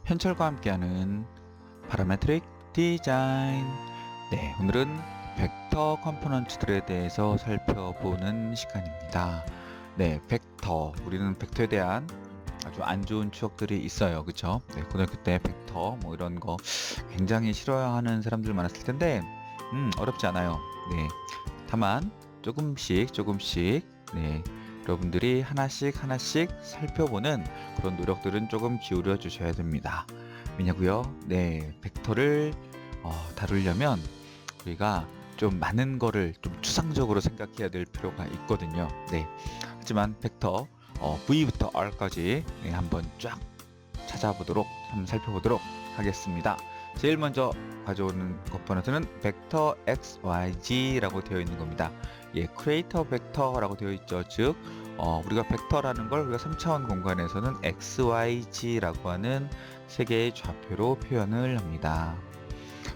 현철과 함께하는 파라메트릭 디자인. 네, 오늘은 벡터 컴포넌트들에 대해서 살펴보는 시간입니다. 네, 벡터. 우리는 벡터에 대한 아주 안 좋은 추억들이 있어요. 그쵸? 네, 고등학교 때 벡터 뭐 이런 거 굉장히 싫어하는 사람들 많았을 텐데, 어렵지 않아요. 네, 다만 조금씩, 네, 여러분들이 하나씩 살펴보는 그런 노력들은 조금 기울여 주셔야 됩니다. 왜냐고요? 네, 벡터를 다루려면 우리가 좀 많은 거를 좀 추상적으로 생각해야 될 필요가 있거든요. 네, 하지만 벡터 V부터 R까지 네, 한번 쫙 찾아보도록, 한번 살펴보도록 하겠습니다. 제일 먼저 가져오는 컴포넌트는 벡터 XYZ라고 되어 있는 겁니다. 예, 크리에이터 벡터라고 되어 있죠. 즉, 우리가 벡터라는 걸 우리가 3차원 공간에서는 XYZ라고 하는 세 개의 좌표로 표현을 합니다.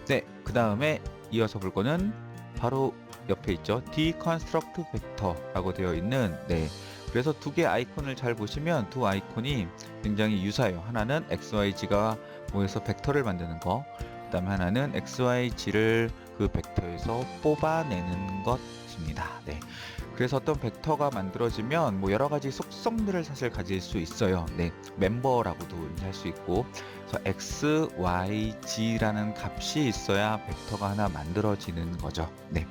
네, 그 다음에 이어서 볼 거는 바로 옆에 있죠. Deconstruct Vector라고 되어 있는, 네, 그래서 두 개 아이콘을 잘 보시면 두 아이콘이 굉장히 유사해요. 하나는 XYZ가 모여서 벡터를 만드는 거, 그 다음에 하나는 XYZ를 그 벡터에서 뽑아내는 것입니다. 네. 그래서 어떤 벡터가 만들어지면 뭐 여러 가지 속성들을 사실 가질 수 있어요. 네. 멤버라고도 할 수 있고, 그래서 X, Y, Z라는 값이 있어야 벡터가 하나 만들어지는 거죠. 네.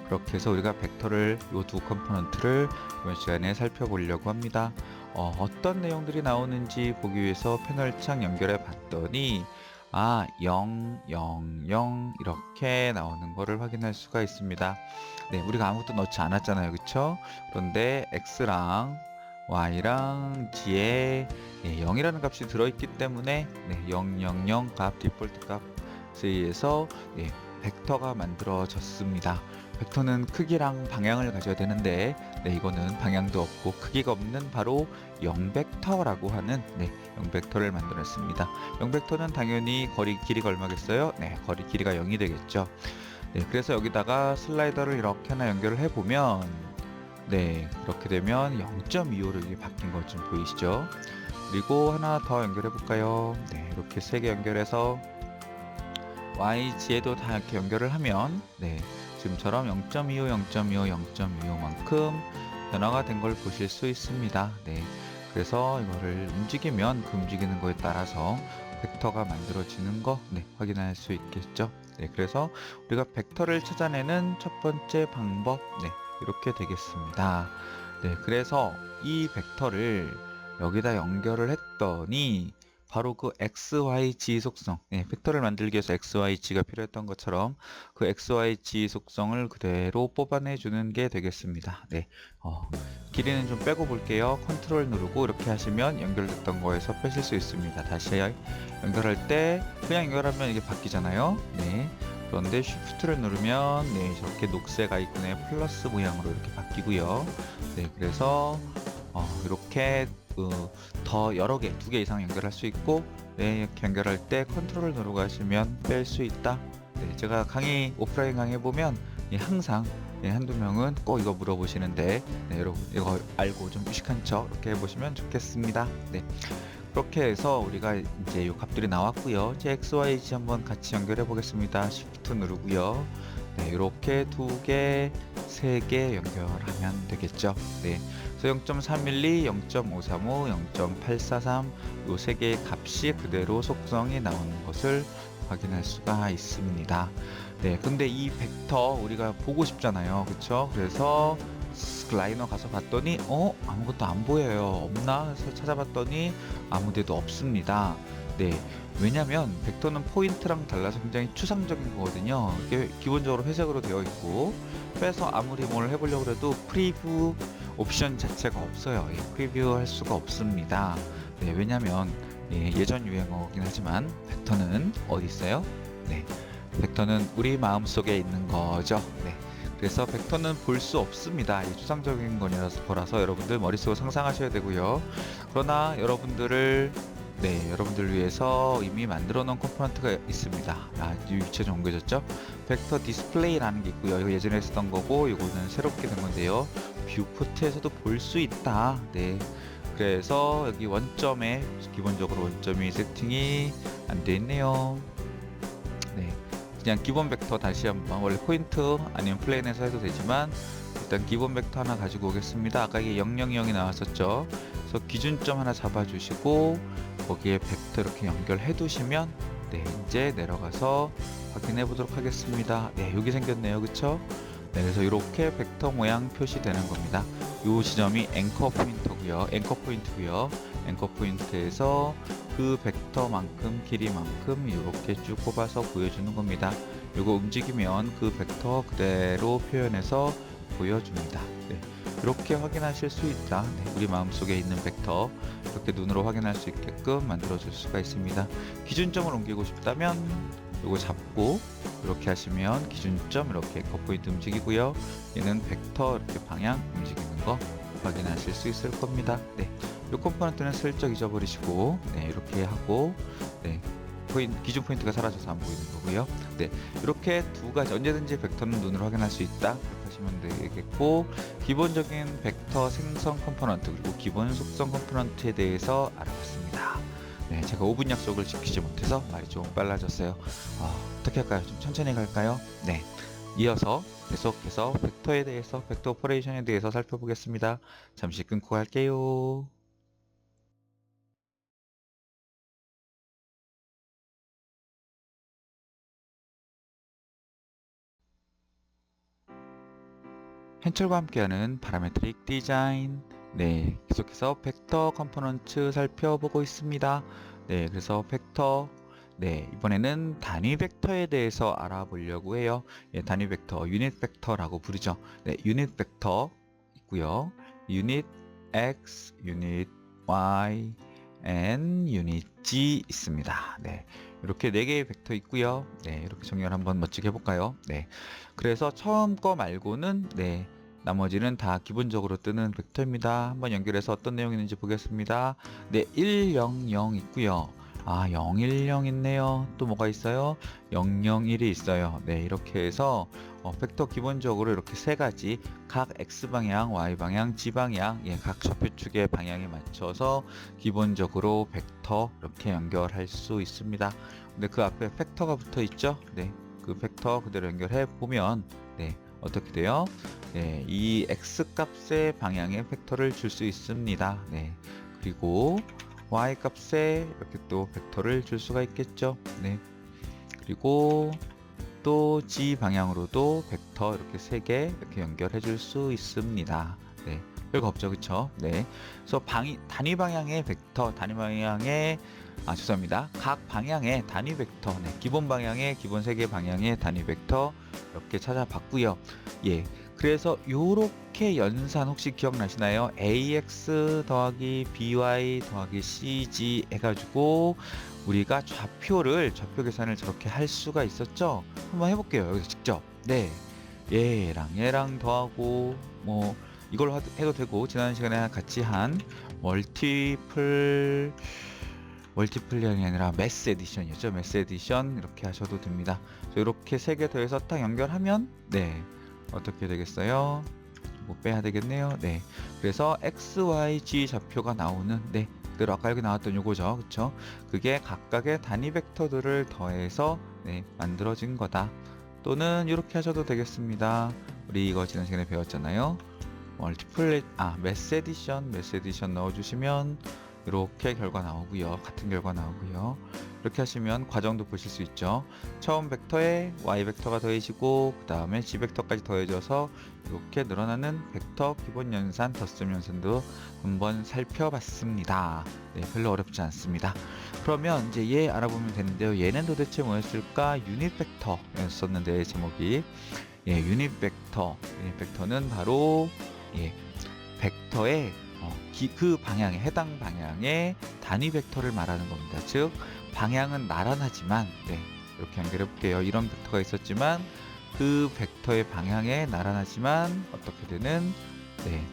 그렇게 해서 우리가 벡터를, 이 두 컴포넌트를 이번 시간에 살펴보려고 합니다. 어떤 내용들이 나오는지 보기 위해서 패널창 연결해 봤더니 0, 0, 0 이렇게 나오는 거를 확인할 수가 있습니다. 네, 우리가 아무것도 넣지 않았잖아요. 그쵸? 그런데 X랑 Y랑 G에 0이라는 값이 들어있기 때문에 0, 0, 0 값, 디폴트 값에 의해서 벡터가 만들어졌습니다. 벡터는 크기랑 방향을 가져야 되는데 이거는 방향도 없고 크기가 없는 바로 0벡터라고 하는 0벡터를 만들었습니다. 0벡터는 당연히 거리 길이가 얼마겠어요? 네, 거리 길이가 0이 되겠죠. 네, 그래서 여기다가 슬라이더를 이렇게 하나 연결을 해보면 이렇게 되면 0.25로 이게 바뀐 것 좀 보이시죠? 그리고 하나 더 연결해 볼까요? 네, 이렇게 세 개 연결해서 YG에도 다 이렇게 연결을 하면 지금처럼 0.25, 0.25, 0.25만큼 변화가 된 걸 보실 수 있습니다. 네, 그래서 이거를 움직이면 그 움직이는 거에 따라서 벡터가 만들어지는 거 확인할 수 있겠죠. 네, 그래서 우리가 벡터를 찾아내는 첫 번째 방법 이렇게 되겠습니다. 네, 그래서 이 벡터를 여기다 연결을 했더니 바로 그 XYZ 속성, 벡터를 만들기 위해서 XYZ가 필요했던 것처럼 그 XYZ 속성을 그대로 뽑아내 주는 게 되겠습니다. 네, 길이는 좀 빼고 볼게요. 컨트롤 누르고 이렇게 하시면 연결됐던 거에서 빼실 수 있습니다. 다시 연결할 때 그냥 연결하면 이게 바뀌잖아요. 네, 그런데 쉬프트를 누르면 저렇게 녹색 아이콘의 플러스 모양으로 이렇게 바뀌고요. 네, 그래서 이렇게 더 여러 개, 두 개 이상 연결할 수 있고, 이렇게 연결할 때 컨트롤을 누르고 하시면 뺄 수 있다. 제가 강의, 오프라인 강의 보면 항상 한두 명은 꼭 이거 물어보시는데, 여러분 이거 알고 좀 무식한 척 이렇게 해보시면 좋겠습니다. 그렇게 해서 우리가 이제 이 값들이 나왔고요. 제 XYZ 한번 같이 연결해 보겠습니다. Shift 누르고요. 이렇게 두 개, 세 개 연결하면 되겠죠. 그래서 0.312, 0.535, 0.843 요 세 개의 값이 그대로 속성이 나오는 것을 확인할 수가 있습니다. 근데 이 벡터 우리가 보고 싶잖아요. 그쵸? 그래서 라이너 가서 봤더니 아무것도 안 보여요. 없나? 해서 찾아봤더니 아무 데도 없습니다. 왜냐면 벡터는 포인트랑 달라서 굉장히 추상적인 거거든요. 이게 기본적으로 회색으로 되어 있고, 그래서 아무리 뭘 해보려고 해도 프리뷰 옵션 자체가 없어요. 프리뷰 할 수가 없습니다. 왜냐면 예전 유행어긴 하지만 벡터는 어디 있어요? 벡터는 우리 마음속에 있는 거죠. 그래서 벡터는 볼 수 없습니다. 추상적인 거라서 여러분들 머릿속으로 상상하셔야 되고요. 그러나 여러분들을 여러분들 위해서 이미 만들어 놓은 컴포넌트가 있습니다. 위치가 좀 옮겨졌죠? 벡터 디스플레이라는 게 있고요. 이거 예전에 쓰던 거고, 이거는 새롭게 된 건데요. 뷰포트에서도 볼 수 있다. 그래서 여기 원점에 기본적으로 원점이 세팅이 안 돼 있네요. 네, 그냥 기본 벡터 다시 한번, 원래 포인트 아니면 플레인에서 해도 되지만 일단 기본 벡터 하나 가지고 오겠습니다. 아까 이게 000이 나왔었죠. 그래서 기준점 하나 잡아주시고 거기에 벡터 이렇게 연결해 두시면 네, 이제 내려가서 확인해 보도록 하겠습니다. 네, 여기 생겼네요. 그쵸? 네, 그래서 이렇게 벡터 모양 표시되는 겁니다. 이 지점이 앵커 포인트고요. 앵커 포인트에서 그 벡터만큼 길이만큼 이렇게 쭉 뽑아서 보여주는 겁니다. 이거 움직이면 그 벡터 그대로 표현해서 보여줍니다. 네, 이렇게 확인하실 수 있다. 네, 우리 마음속에 있는 벡터 이렇게 눈으로 확인할 수 있게끔 만들어 줄 수가 있습니다. 기준점을 옮기고 싶다면 이거 잡고 이렇게 하시면 기준점 이렇게 앵커 포인트 움직이고요. 얘는 벡터 이렇게 방향 움직이는 거 확인하실 수 있을 겁니다. 네, 이 컴포넌트는 슬쩍 잊어버리시고 네, 이렇게 하고 네, 기준 포인트가 사라져서 안 보이는 거고요. 네, 이렇게 두 가지 언제든지 벡터는 눈으로 확인할 수 있다 이렇게 하시면 되겠고, 기본적인 벡터 생성 컴포넌트 그리고 기본 속성 컴포넌트에 대해서 알아봤습니다. 네, 제가 5분 약속을 지키지 못해서 말이 좀 빨라졌어요. 어떻게 할까요? 좀 천천히 갈까요? 네, 이어서 계속해서 벡터에 대해서, 벡터 오퍼레이션에 대해서 살펴보겠습니다. 잠시 끊고 갈게요. hen철과 함께하는 파라메트릭 디자인. 네, 계속해서 벡터 컴포넌트 살펴보고 있습니다. 네, 그래서 벡터, 네, 이번에는 단위 벡터에 대해서 알아보려고 해요. 예, 단위 벡터, 유닛 벡터라고 부르죠. 네, 유닛 벡터 있고요. 유닛 X, 유닛 Y, and 유닛 G 있습니다. 네, 이렇게 4개의 벡터 있고요. 네, 이렇게 정렬 한번 멋지게 해볼까요? 네, 그래서 처음 거 말고는 네, 나머지는 다 기본적으로 뜨는 벡터입니다. 한번 연결해서 어떤 내용이 있는지 보겠습니다. 네, 100 있고요. 010 있네요. 또 뭐가 있어요? 001이 있어요. 네, 이렇게 해서 벡터 기본적으로 이렇게 세 가지, 각 X방향, Y방향, G방향, 예, 각 좌표축의 방향에 맞춰서 기본적으로 벡터 이렇게 연결할 수 있습니다. 근데 그 앞에 팩터가 붙어 있죠? 네, 그 벡터 그대로 연결해 보면 네, 어떻게 돼요? 네, 이 x 값의 방향의 벡터를 줄 수 있습니다. 네, 그리고 y 값에 이렇게 또 벡터를 줄 수가 있겠죠. 네, 그리고 또 g 방향으로도 벡터 이렇게 3개 이렇게 연결해 줄 수 있습니다. 네, 별거 없죠, 그쵸? 네, 그래서 단위 방향의 벡터, 단위 방향의 죄송합니다. 각 방향의 단위 벡터, 네, 기본 방향의, 기본 3개 방향의 단위 벡터 이렇게 찾아봤고요. 예, 그래서 요렇게 연산 혹시 기억나시나요? ax 더하기 by 더하기 cg 해가지고 우리가 좌표 계산을 저렇게 할 수가 있었죠? 한번 해볼게요. 여기서 직접. 네, 얘랑 더하고 뭐 이걸로 해도 되고, 지난 시간에 같이 한 멀티플리언이 아니라 매스 에디션이었죠. 매스 에디션 이렇게 하셔도 됩니다. 이렇게 3개 더해서 딱 연결하면 네, 어떻게 되겠어요? 뭐 빼야 되겠네요. 네, 그래서 x, y, g 좌표가 나오는, 네, 그대로 아까 여기 나왔던 요거죠. 그쵸? 그게 각각의 단위 벡터들을 더해서 네, 만들어진 거다. 또는 이렇게 하셔도 되겠습니다. 우리 이거 지난 시간에 배웠잖아요. 매스 에디션 넣어주시면 이렇게 결과 나오고요. 같은 결과 나오고요. 이렇게 하시면 과정도 보실 수 있죠. 처음 벡터에 y 벡터가 더해지고 그 다음에 g 벡터까지 더해져서 이렇게 늘어나는 벡터 기본 연산, 덧셈 연산도 한번 살펴봤습니다. 네, 별로 어렵지 않습니다. 그러면 이제 얘 알아보면 되는데요. 얘는 도대체 뭐였을까? 유닛 벡터였었는데 제목이, 예, 유닛 벡터는 바로 예, 벡터의 그 방향에, 해당 방향의 단위 벡터를 말하는 겁니다. 즉 방향은 나란하지만, 네, 이렇게 연결해 볼게요. 이런 벡터가 있었지만 그 벡터의 방향에 나란하지만 어떻게 되는, 네,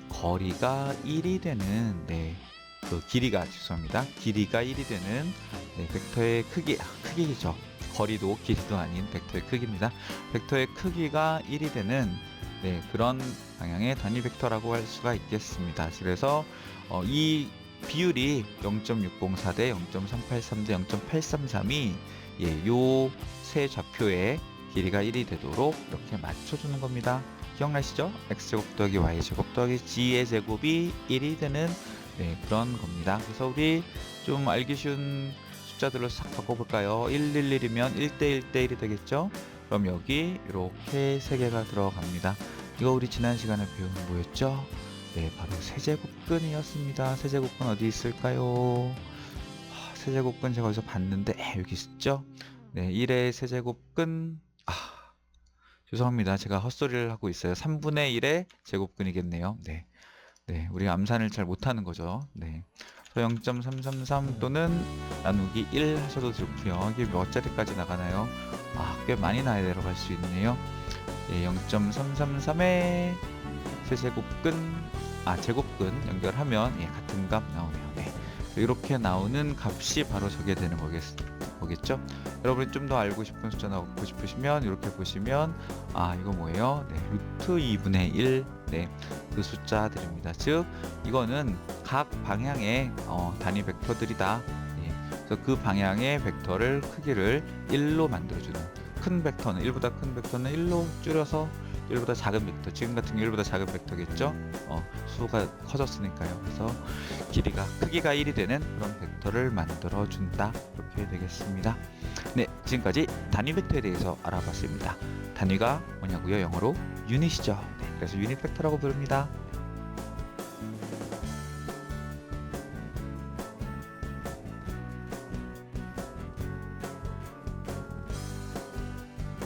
거리가 1이 되는, 네, 그 길이가 1이 되는, 네, 벡터의 크기죠. 거리도 길이도 아닌 벡터의 크기입니다. 벡터의 크기가 1이 되는 네, 그런 방향의 단위 벡터라고 할 수가 있겠습니다. 그래서 이 비율이 0.604 대 0.383 대 0.833이 예, 요 세 좌표의 길이가 1이 되도록 이렇게 맞춰주는 겁니다. 기억나시죠? x제곱 더하기 y제곱 더하기 g의 제곱이 1이 되는 네, 그런 겁니다. 그래서 우리 좀 알기 쉬운 숫자들로 싹 바꿔볼까요? 111이면 1대 1대 1이 되겠죠? 그럼 여기 이렇게 3개가 들어갑니다. 이거 우리 지난 시간에 배운 뭐였죠? 네, 바로 세제곱근이었습니다. 세제곱근 어디 있을까요? 세제곱근 제가 어디서 봤는데 여기 있죠? 네, 1의 세제곱근 죄송합니다. 제가 헛소리를 하고 있어요. 3분의 1의 제곱근이겠네요. 네. 네, 우리가 암산을 잘 못하는 거죠. 네. 0.333 또는 나누기 1 하셔도 좋고요. 이게 몇 자리까지 나가나요? 꽤 많이 내려갈 수 있네요. 예, 0.333의 세제곱근, 제곱근 연결하면 예, 같은 값 나오네요. 네. 이렇게 나오는 값이 바로 저게 되는 거겠죠? 여러분이 좀 더 알고 싶은 숫자 나오고 싶으시면 이렇게 보시면 이거 뭐예요? 네, 루트 2분의 1 네, 그 숫자들입니다. 즉 이거는 각 방향의 단위 벡터들이다. 네, 그래서 그 방향의 벡터를 크기를 1로 만들어주는 큰 벡터는 1보다 큰 벡터는 1로 줄여서 1보다 작은 벡터, 지금 같은 경우 1보다 작은 벡터겠죠? 수가 커졌으니까요. 그래서 크기가 1이 되는 그런 벡터를 만들어 준다. 이렇게 되겠습니다. 네, 지금까지 단위 벡터에 대해서 알아봤습니다. 단위가 뭐냐고요? 영어로 유닛이죠. 네, 그래서 유닛 벡터라고 부릅니다.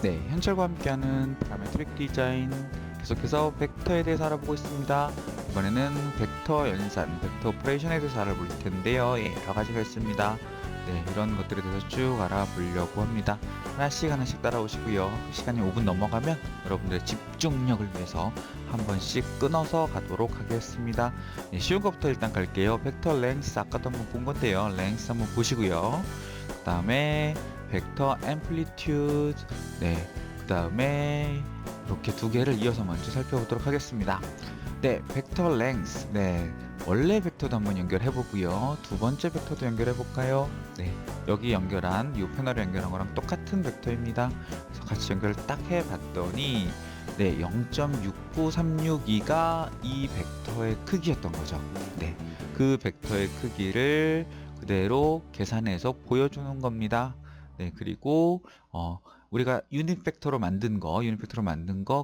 네, 현철과 함께하는 파라메트릭 디자인 계속해서 벡터에 대해서 알아보고 있습니다. 이번에는 벡터 연산, 벡터 오퍼레이션에 대해서 알아볼 텐데요. 예, 여러 가지가 있습니다. 네, 이런 것들에 대해서 쭉 알아보려고 합니다. 하나씩 따라오시고요. 시간이 5분 넘어가면 여러분들의 집중력을 위해서 한 번씩 끊어서 가도록 하겠습니다. 네, 쉬운 것부터 일단 갈게요. 벡터 랭스 아까도 한번 본 건데요. 랭스 한번 보시고요. 그 다음에 벡터 앰플리튜드 네, 그 다음에 이렇게 두 개를 이어서 먼저 살펴보도록 하겠습니다. 네, 벡터 랭스 네, 원래 벡터도 한번 연결해 보고요. 두 번째 벡터도 연결해 볼까요? 네, 여기 연결한 이 패널에 연결한 거랑 똑같은 벡터입니다. 그래서 같이 연결을 딱 해 봤더니 네, 0.69362가 이 벡터의 크기였던 거죠. 네, 그 벡터의 크기를 그대로 계산해서 보여주는 겁니다. 네, 그리고 우리가 유닛 벡터로 만든 거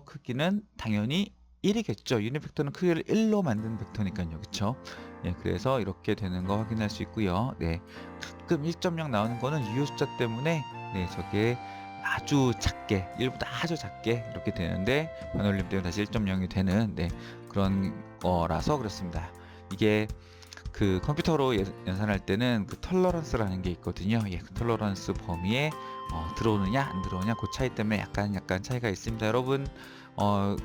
크기는 당연히 1이겠죠. 유닛 벡터는 크기를 1로 만든 벡터니까요. 그쵸? 네, 그래서 이렇게 되는 거 확인할 수 있고요. 네, 가끔 1.0 나오는 거는 유효 숫자 때문에 네, 저게 아주 작게 1보다 아주 작게 이렇게 되는데 반올림 때문에 다시 1.0이 되는 네, 그런 거라서 그렇습니다. 이게 그 컴퓨터로 연산할 때는 그 털러런스라는 게 있거든요. 예, 그 털러런스 범위에 들어오느냐 안 들어오냐 그 차이 때문에 약간 차이가 있습니다. 여러분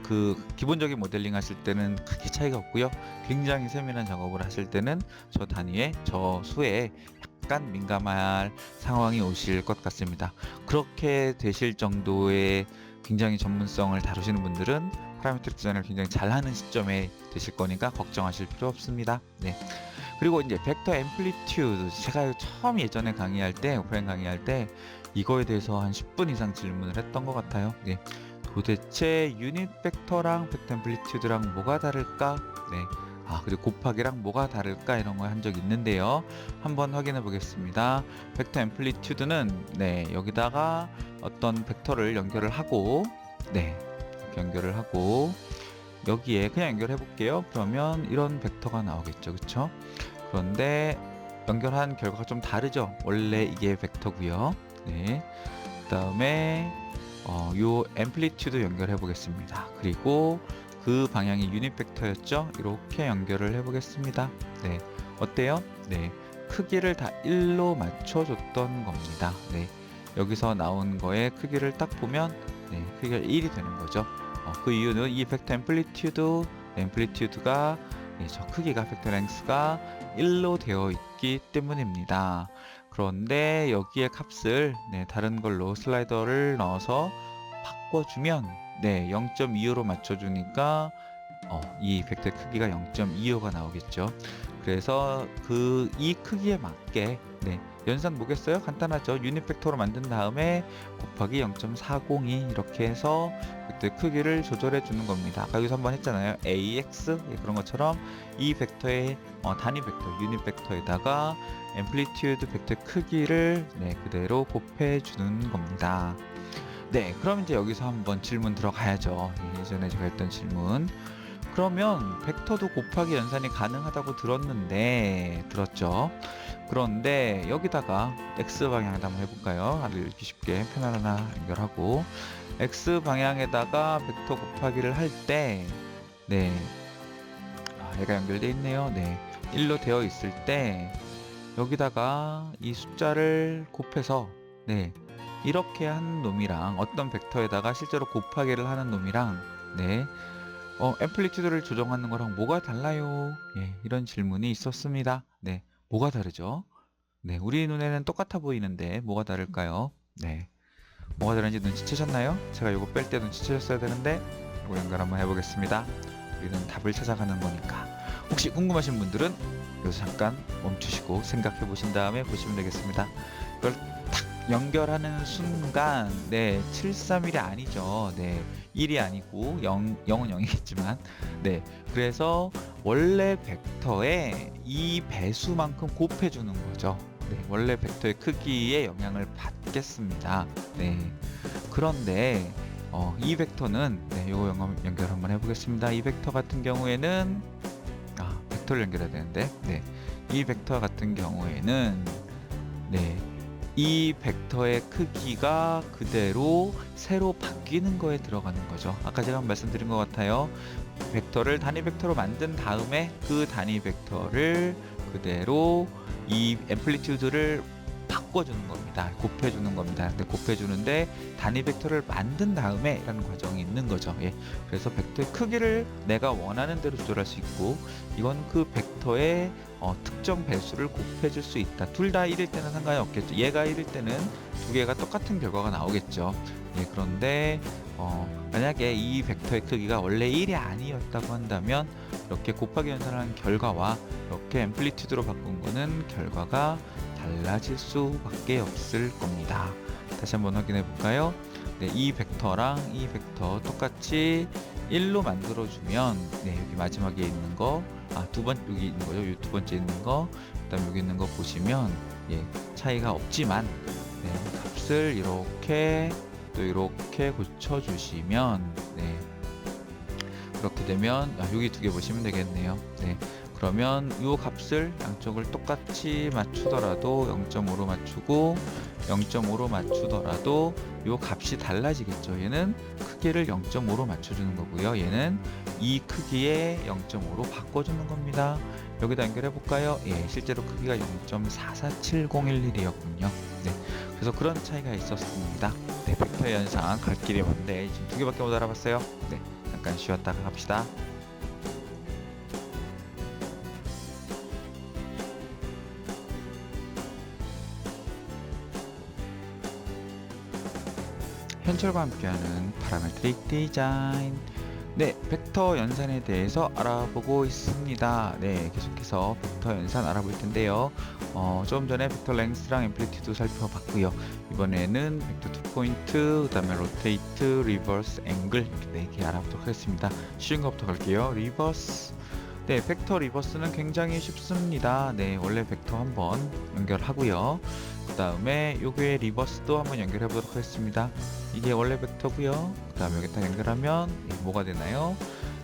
그 기본적인 모델링 하실 때는 크게 차이가 없고요. 굉장히 세밀한 작업을 하실 때는 저 단위에 저 수에 약간 민감할 상황이 오실 것 같습니다. 그렇게 되실 정도의 굉장히 전문성을 다루시는 분들은 파라메트릭 디자인을 굉장히 잘하는 시점에 되실 거니까 걱정하실 필요 없습니다. 네. 그리고 이제 벡터 앰플리튜드 제가 처음 예전에 강의할 때 오프라인 강의할 때 이거에 대해서 한 10분 이상 질문을 했던 것 같아요. 네. 도대체 유닛 벡터랑 벡터 앰플리튜드랑 뭐가 다를까? 네. 그리고 곱하기랑 뭐가 다를까 이런 거 한 적 있는데요. 한번 확인해 보겠습니다. 벡터 앰플리튜드는 네, 여기다가 어떤 벡터를 연결을 하고 네. 이렇게 연결을 하고 여기에 그냥 연결해 볼게요. 그러면 이런 벡터가 나오겠죠. 그쵸? 그런데 연결한 결과가 좀 다르죠. 원래 이게 벡터고요. 네. 그 다음에 요 앰플리튜드 연결해 보겠습니다. 그리고 그 방향이 유닛 벡터였죠. 이렇게 연결을 해 보겠습니다. 네. 어때요? 네. 크기를 다 1로 맞춰줬던 겁니다. 네. 여기서 나온 거의 크기를 딱 보면 네, 크기가 1이 되는 거죠. 그 이유는 이 벡터 앰플리튜드가 저 크기가 벡터 랭스가 1로 되어 있기 때문입니다. 그런데 여기에 값을 다른 걸로 슬라이더를 넣어서 바꿔주면 네, 0.25로 맞춰주니까 이 벡터의 크기가 0.25가 나오겠죠. 그래서 이 크기에 맞게 네, 연산 뭐겠어요? 간단하죠. 유닛 벡터로 만든 다음에 곱하기 0.402 이렇게 해서 벡터의 크기를 조절해 주는 겁니다. 아까 여기서 한번 했잖아요. AX 그런 것처럼 이 벡터의 단위 벡터, 유닛 벡터에다가 앰플리튜드 벡터의 크기를 네, 그대로 곱해 주는 겁니다. 네, 그럼 이제 여기서 한번 질문 들어가야죠. 예전에 제가 했던 질문. 그러면 벡터도 곱하기 연산이 가능하다고 들었죠? 그런데 여기다가 x 방향에다 한번 해볼까요? 아주 읽기 쉽게 펜 하나 연결하고 x 방향에다가 벡터 곱하기를 할 때, 네, 얘가 연결되어 있네요. 네, 1로 되어 있을 때 여기다가 이 숫자를 곱해서 네, 이렇게 한 놈이랑 어떤 벡터에다가 실제로 곱하기를 하는 놈이랑 네, 앰플리튜드를 조정하는 거랑 뭐가 달라요? 예, 이런 질문이 있었습니다. 네, 뭐가 다르죠? 네, 우리 눈에는 똑같아 보이는데 뭐가 다를까요? 네, 뭐가 다른지 눈치채셨나요? 제가 이거 뺄 때 눈치채셨어야 되는데 이거 연결 한번 해보겠습니다. 우리는 답을 찾아가는 거니까. 혹시 궁금하신 분들은 여기서 잠깐 멈추시고 생각해 보신 다음에 보시면 되겠습니다. 이걸 탁 연결하는 순간 네, 731이 아니죠. 네, 1이 아니고 0은 0이겠지만 네, 그래서 원래 벡터의 이 배수만큼 곱해주는 거죠. 네, 원래 벡터의 크기에 영향을 받겠습니다. 네, 그런데 이 벡터는 네, 요거 연결 한번 해보겠습니다. 이 벡터 같은 경우에는 벡터를 연결해야 되는데 네, 이 벡터 같은 경우에는 네, 이 벡터의 크기가 그대로 새로 바뀌는 거에 들어가는 거죠. 아까 제가 말씀드린 것 같아요. 벡터를 단위 벡터로 만든 다음에 그 단위 벡터를 그대로 이 앰플리튜드를 바꿔주는 겁니다. 곱해주는 겁니다. 근데 곱해주는데 단위 벡터를 만든 다음에 라는 과정이 있는 거죠. 예. 그래서 벡터의 크기를 내가 원하는 대로 조절할 수 있고 이건 그 벡터의 특정 배수를 곱해줄 수 있다. 둘 다 1일 때는 상관이 없겠죠. 얘가 1일 때는 두 개가 똑같은 결과가 나오겠죠. 예, 그런데 만약에 이 벡터의 크기가 원래 1이 아니었다고 한다면 이렇게 곱하기 연산하는 결과와 이렇게 앰플리튜드로 바꾼 거는 결과가 달라질 수밖에 없을 겁니다. 다시 한번 확인해 볼까요? 네, 이 벡터랑 이 벡터 똑같이 1로 만들어주면 네, 여기 마지막에 있는 거 여기 있는 거죠. 이 두 번째 있는 거, 그 다음 여기 있는 거 보시면 예, 차이가 없지만 네, 값을 이렇게 또 이렇게 고쳐주시면 네, 그렇게 되면 여기 두 개 보시면 되겠네요. 네, 그러면 이 값을 양쪽을 똑같이 맞추더라도 0.5로 맞추고 0.5로 맞추더라도 이 값이 달라지겠죠. 얘는 크기를 0.5로 맞춰주는 거고요. 얘는 이 크기에 0.5로 바꿔주는 겁니다. 여기다 연결해 볼까요? 예, 실제로 크기가 0.447011이었군요. 네, 그래서 그런 차이가 있었습니다. 네, 벡터 연산 갈 길이 먼데 지금 두 개밖에 못 알아봤어요. 네, 잠깐 쉬었다가 갑시다. 현철과 함께하는 파라메트릭 디자인. 네, 벡터 연산에 대해서 알아보고 있습니다. 네, 계속해서 벡터 연산 알아볼 텐데요. 좀 전에 벡터 랭스랑 앰플리튜드 살펴봤고요. 이번에는 벡터 투 포인트, 그 다음에 로테이트, 리버스, 앵글 이렇게 4개 알아보도록 하겠습니다. 쉬운 것부터 갈게요. 리버스. 네, 벡터 리버스는 굉장히 쉽습니다. 네, 원래 벡터 한번 연결하고요. 그 다음에 요게 리버스도 한번 연결해 보도록 하겠습니다. 이게 원래 벡터고요. 그 다음에 여기다 연결하면 뭐가 되나요?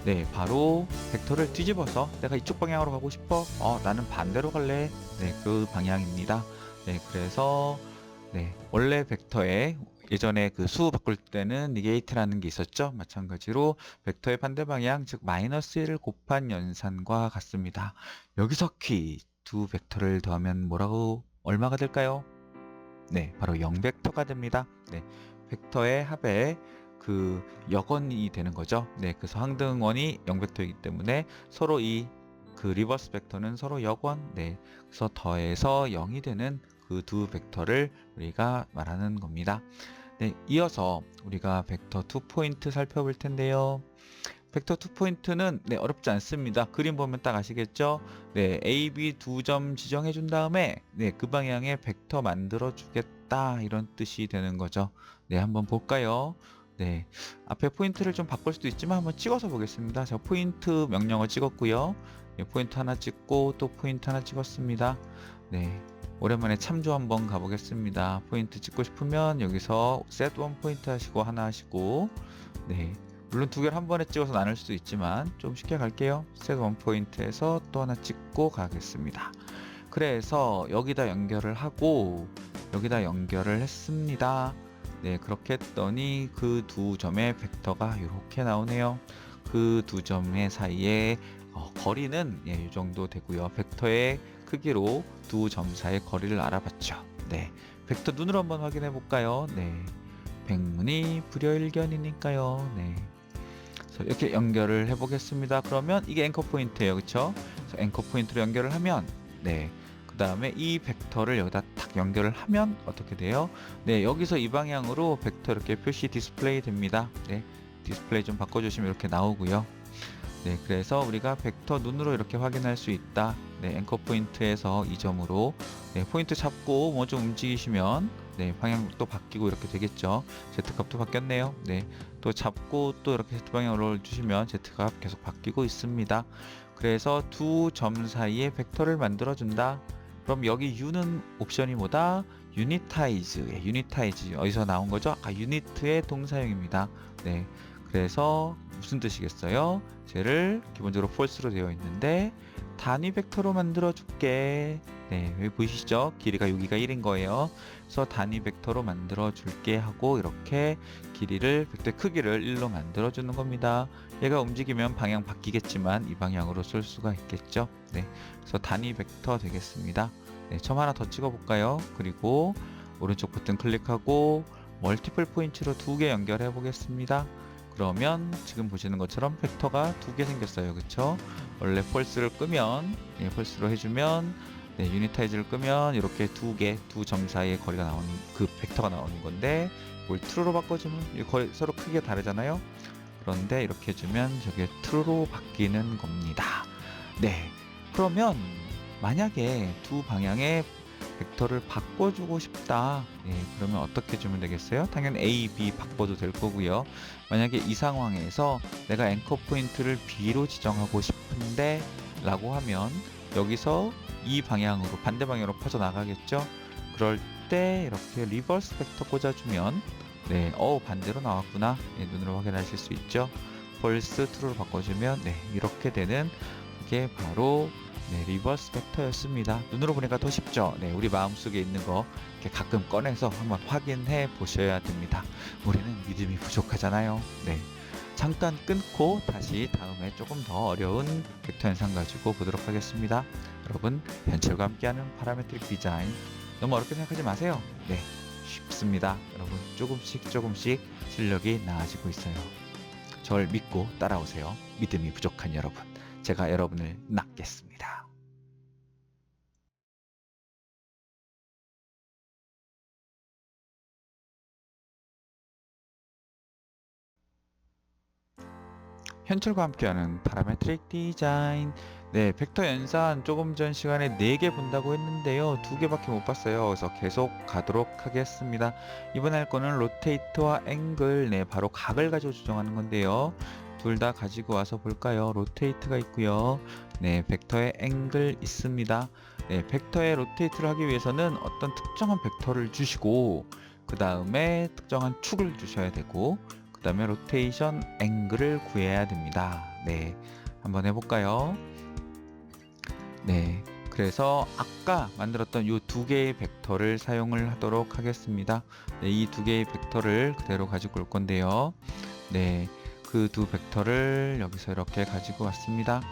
네, 바로 벡터를 뒤집어서 내가 이쪽 방향으로 가고 싶어. 나는 반대로 갈래. 네, 그 방향입니다. 네, 그래서 네, 원래 벡터에 예전에 그 수 바꿀 때는 니게이트라는 게 있었죠. 마찬가지로 벡터의 반대 방향, 즉 마이너스 1을 곱한 연산과 같습니다. 여기서 두 벡터를 더하면 얼마가 될까요? 네, 바로 0벡터가 됩니다. 네, 벡터의 합에 그 역원이 되는 거죠. 네, 그래서 항등원이 0벡터이기 때문에 서로 그 리버스 벡터는 서로 역원. 네, 그래서 더해서 0이 되는 그 두 벡터를 우리가 말하는 겁니다. 네, 이어서 우리가 벡터 2포인트 살펴볼 텐데요. 벡터 2포인트는 네, 어렵지 않습니다. 그림 보면 딱 아시겠죠? 네, A, B 두 점 지정해 준 다음에 네, 그 방향에 벡터 만들어 주겠다 이런 뜻이 되는 거죠. 네, 한번 볼까요? 네, 앞에 포인트를 좀 바꿀 수도 있지만 한번 찍어서 보겠습니다. 저 포인트 명령어 찍었고요. 네, 포인트 하나 찍고 또 포인트 하나 찍었습니다. 네, 오랜만에 참조 한번 가보겠습니다. 포인트 찍고 싶으면 여기서 set one 포인트 하시고 하나 하시고 네, 물론 두 개를 한 번에 찍어서 나눌 수도 있지만 좀 쉽게 갈게요. set one 포인트에서 또 하나 찍고 가겠습니다. 그래서 여기다 연결을 하고 여기다 연결을 했습니다. 네, 그렇게 했더니 그 두 점의 벡터가 이렇게 나오네요. 그 두 점의 사이에 거리는 이 정도 되고요. 벡터의 크기로 두 점 사이의 거리를 알아봤죠. 네, 벡터 눈으로 한번 확인해 볼까요? 네, 백문이 불여일견이니까요. 네, 그래서 이렇게 연결을 해 보겠습니다. 그러면 이게 앵커 포인트예요, 그렇죠? 앵커 포인트로 연결을 하면 네, 그 다음에 이 벡터를 여기다 딱 연결을 하면 어떻게 돼요? 네, 여기서 이 방향으로 벡터 이렇게 표시 디스플레이 됩니다. 네, 디스플레이 좀 바꿔주시면 이렇게 나오고요. 네, 그래서 우리가 벡터 눈으로 이렇게 확인할 수 있다. 네, 앵커 포인트에서 이 점으로 네, 포인트 잡고 뭐 좀 움직이시면 네, 방향 또 바뀌고 이렇게 되겠죠. Z값도 바뀌었네요. 네, 또 잡고 또 이렇게 Z 방향으로 주시면 Z값 계속 바뀌고 있습니다. 그래서 두 점 사이에 벡터를 만들어 준다. 그럼 여기 U는 옵션이 뭐다? 유니타이즈. 예, 유니타이즈 어디서 나온 거죠? 아까 유니트의 동사형입니다. 네, 그래서 무슨 뜻이겠어요? 쟤를 기본적으로 false로 되어 있는데 단위 벡터로 만들어 줄게. 네, 여기 보이시죠? 길이가 여기가 1인 거예요. 그래서 단위 벡터로 만들어 줄게 하고 이렇게 길이를 벡터의 크기를 1로 만들어 주는 겁니다. 얘가 움직이면 방향 바뀌겠지만 이 방향으로 쓸 수가 있겠죠. 네, 그래서 단위 벡터 되겠습니다. 네, 점 하나 더 찍어 볼까요? 그리고 오른쪽 버튼 클릭하고 멀티플 포인트로 두 개 연결해 보겠습니다. 그러면 지금 보시는 것처럼 벡터가 두 개 생겼어요. 그쵸? 원래 펄스를 끄면 펄스로 해주면 유니타이즈를 끄면 이렇게 두 점 사이의 거리가 나오는 그 벡터가 나오는 건데 이걸 true로 바꿔주면 거의 서로 크기가 다르잖아요. 그런데 이렇게 해주면 저게 true로 바뀌는 겁니다. 네, 그러면 만약에 두 방향의 벡터를 바꿔주고 싶다. 그러면 어떻게 주면 되겠어요? 당연히 A, B 바꿔도 될 거고요. 만약에 이 상황에서 내가 앵커 포인트를 B로 지정하고 싶은데 라고 하면 여기서 이 방향으로 반대 방향으로 퍼져나가겠죠? 그럴 때 이렇게 리버스 벡터 꽂아주면 네, 반대로 나왔구나. 눈으로 확인하실 수 있죠? false true로 바꿔주면 이렇게 되는 게 바로 리버스 벡터였습니다. 눈으로 보니까 더 쉽죠? 네, 우리 마음속에 있는 거 이렇게 가끔 꺼내서 한번 확인해 보셔야 됩니다. 우리는 믿음이 부족하잖아요. 네, 잠깐 끊고 다시 다음에 조금 더 어려운 벡터 현상 가지고 보도록 하겠습니다. 여러분, 현철과 함께하는 파라메트릭 디자인 너무 어렵게 생각하지 마세요. 네, 쉽습니다. 여러분, 조금씩 실력이 나아지고 있어요. 절 믿고 따라오세요. 믿음이 부족한 여러분, 제가 여러분을 낚겠습니다. 현철과 함께하는 파라메트릭 디자인. 네, 벡터 연산 조금 전 시간에 4개 본다고 했는데요. 2개밖에 못 봤어요. 그래서 계속 가도록 하겠습니다. 이번에 할 거는 로테이트와 앵글, 바로 각을 가지고 조정하는 건데요. 둘 다 가지고 와서 볼까요? 로테이트가 있고요. 네, 벡터의 앵글 있습니다. 네, 벡터의 로테이트를 하기 위해서는 어떤 특정한 벡터를 주시고 그 다음에 특정한 축을 주셔야 되고 그 다음에 로테이션 앵글을 구해야 됩니다. 네, 한번 해볼까요? 네, 그래서 아까 만들었던 이 두 개의 벡터를 사용을 하도록 하겠습니다. 네, 이 두 개의 벡터를 그대로 가지고 올 건데요. 네, 그 두 벡터를 여기서 이렇게 가지고 왔습니다.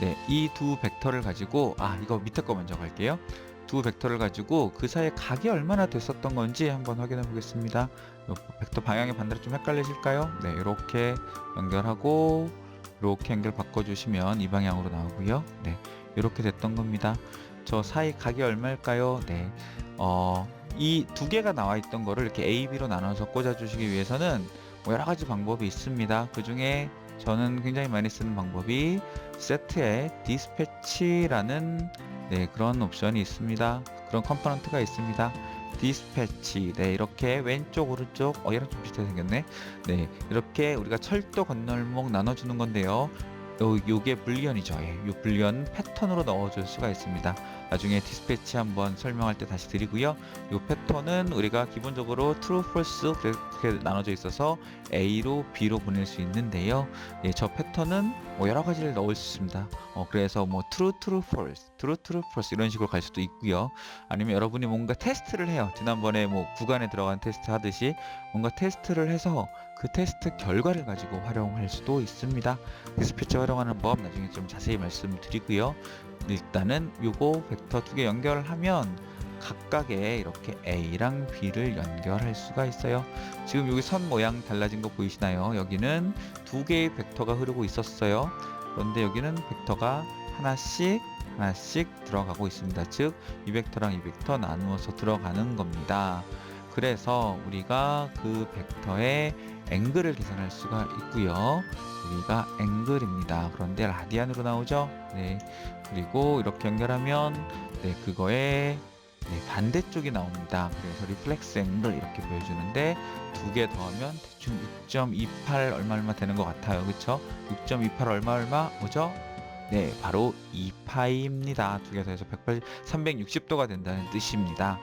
네, 이 두 벡터를 가지고 이거 밑에 거 먼저 갈게요. 두 벡터를 가지고 그 사이에 각이 얼마나 됐었던 건지 한번 확인해 보겠습니다. 벡터 방향이 반대로 좀 헷갈리실까요? 네, 이렇게 연결하고 이렇게 연결 바꿔주시면 이 방향으로 나오고요. 네, 이렇게 됐던 겁니다. 저 사이 각이 얼마일까요? 네, 이 두 개가 나와 있던 거를 이렇게 A, B로 나눠서 꽂아주시기 위해서는 뭐 여러 가지 방법이 있습니다. 그 중에 저는 굉장히 많이 쓰는 방법이 세트에 디스패치라는 그런 옵션이 있습니다. 그런 컴포넌트가 있습니다. 디스패치. 이렇게 왼쪽 오른쪽 얘랑 좀 비슷하게 생겼네. 이렇게 우리가 철도 건널목 나눠주는 건데요. 요게 불리언이죠. 요 불리언 패턴으로 넣어줄 수가 있습니다. 나중에 디스패치 한번 설명할 때 다시 드리고요. 요 패턴은 우리가 기본적으로 true, false 그렇게 나눠져 있어서 A로 B로 보낼 수 있는데요. 저 패턴은 뭐 여러 가지를 넣을 수 있습니다. 그래서 뭐 true, true, false, true, true, false 이런 식으로 갈 수도 있고요. 아니면 여러분이 뭔가 테스트를 해요. 지난번에 뭐 구간에 들어간 테스트 하듯이 뭔가 테스트를 해서 그 테스트 결과를 가지고 활용할 수도 있습니다. 디스패치 활용하는 법 나중에 좀 자세히 말씀드리고요. 일단은 요거 벡터 두 개 연결하면 각각의 이렇게 A랑 B를 연결할 수가 있어요. 지금 여기 선 모양 달라진 거 보이시나요? 여기는 두 개의 벡터가 흐르고 있었어요. 그런데 여기는 벡터가 하나씩 들어가고 있습니다. 즉, 이 벡터랑 이 벡터 나누어서 들어가는 겁니다. 그래서 우리가 그 벡터의 앵글을 계산할 수가 있고요. 여기가 앵글입니다. 그런데 라디안으로 나오죠? 그리고 이렇게 연결하면 그거의 반대쪽이 나옵니다. 그래서 리플렉스 앵글 이렇게 보여주는데 두 개 더하면 대충 6.28 얼마 되는 것 같아요. 그쵸? 6.28 얼마 뭐죠? 바로 2파이입니다. 두 개 더해서 360도가 된다는 뜻입니다.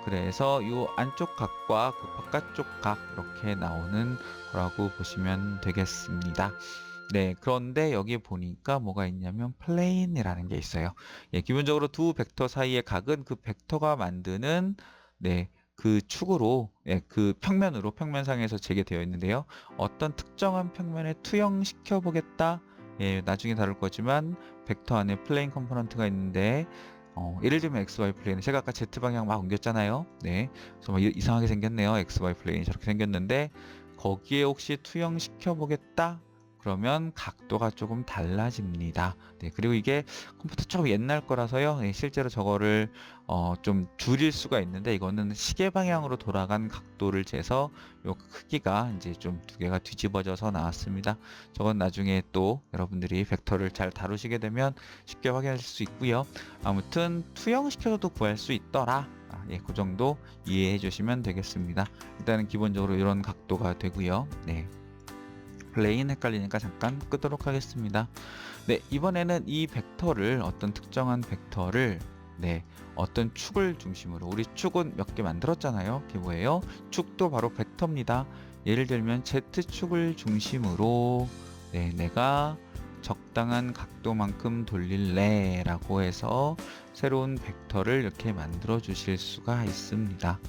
그래서 이 안쪽 각과 그 바깥쪽 각 이렇게 나오는 거라고 보시면 되겠습니다. 그런데 여기 보니까 뭐가 있냐면 플레인이라는 게 있어요. 기본적으로 두 벡터 사이의 각은 그 벡터가 만드는 그 축으로 그 평면상에서 재개되어 있는데요. 어떤 특정한 평면에 투영시켜 보겠다. 나중에 다룰 거지만 벡터 안에 플레인 컴포넌트가 있는데 예를 들면 XY 플레인 제가 아까 Z 방향 막 옮겼잖아요. 그래서 막 이상하게 생겼네요. XY 플레인이 저렇게 생겼는데 거기에 혹시 투영시켜 보겠다. 그러면 각도가 조금 달라집니다. 그리고 이게 컴퓨터 조금 옛날 거라서요. 실제로 저거를 좀 줄일 수가 있는데 이거는 시계 방향으로 돌아간 각도를 재서 요 크기가 이제 좀 두 개가 뒤집어져서 나왔습니다. 저건 나중에 또 여러분들이 벡터를 잘 다루시게 되면 쉽게 확인하실 수 있고요. 아무튼 투영시켜서도 구할 수 있더라. 그 정도 이해해 주시면 되겠습니다. 일단은 기본적으로 이런 각도가 되고요. 플레인 헷갈리니까 잠깐 끄도록 하겠습니다. 이번에는 이 벡터를 어떤 특정한 벡터를 어떤 축을 중심으로 우리 축은 몇 개 만들었잖아요. 그게 뭐예요? 축도 바로 벡터입니다. 예를 들면 Z축을 중심으로 내가 적당한 각도만큼 돌릴래 라고 해서 새로운 벡터를 이렇게 만들어 주실 수가 있습니다.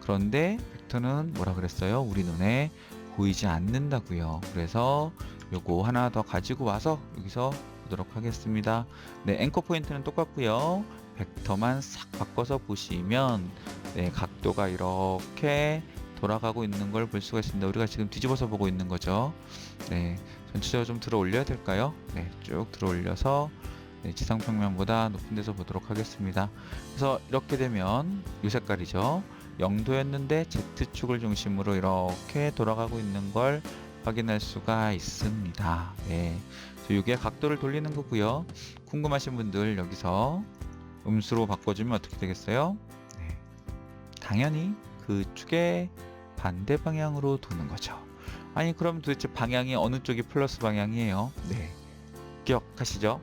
그런데 벡터는 뭐라 그랬어요? 우리 눈에 보이지 않는다고요. 그래서 요거 하나 더 가지고 와서 여기서 보도록 하겠습니다. 앵커 포인트는 똑같고요. 벡터만 싹 바꿔서 보시면 각도가 이렇게 돌아가고 있는 걸 볼 수가 있습니다. 우리가 지금 뒤집어서 보고 있는 거죠. 전체적으로 좀 들어 올려야 될까요? 쭉 들어 올려서 지상평면보다 높은 데서 보도록 하겠습니다. 그래서 이렇게 되면 이 색깔이죠. 0도였는데 Z축을 중심으로 이렇게 돌아가고 있는 걸 확인할 수가 있습니다. 이게 각도를 돌리는 거고요. 궁금하신 분들 여기서 음수로 바꿔주면 어떻게 되겠어요? 당연히 그 축의 반대 방향으로 도는 거죠. 아니 그럼 도대체 방향이 어느 쪽이 플러스 방향이에요? 기억하시죠?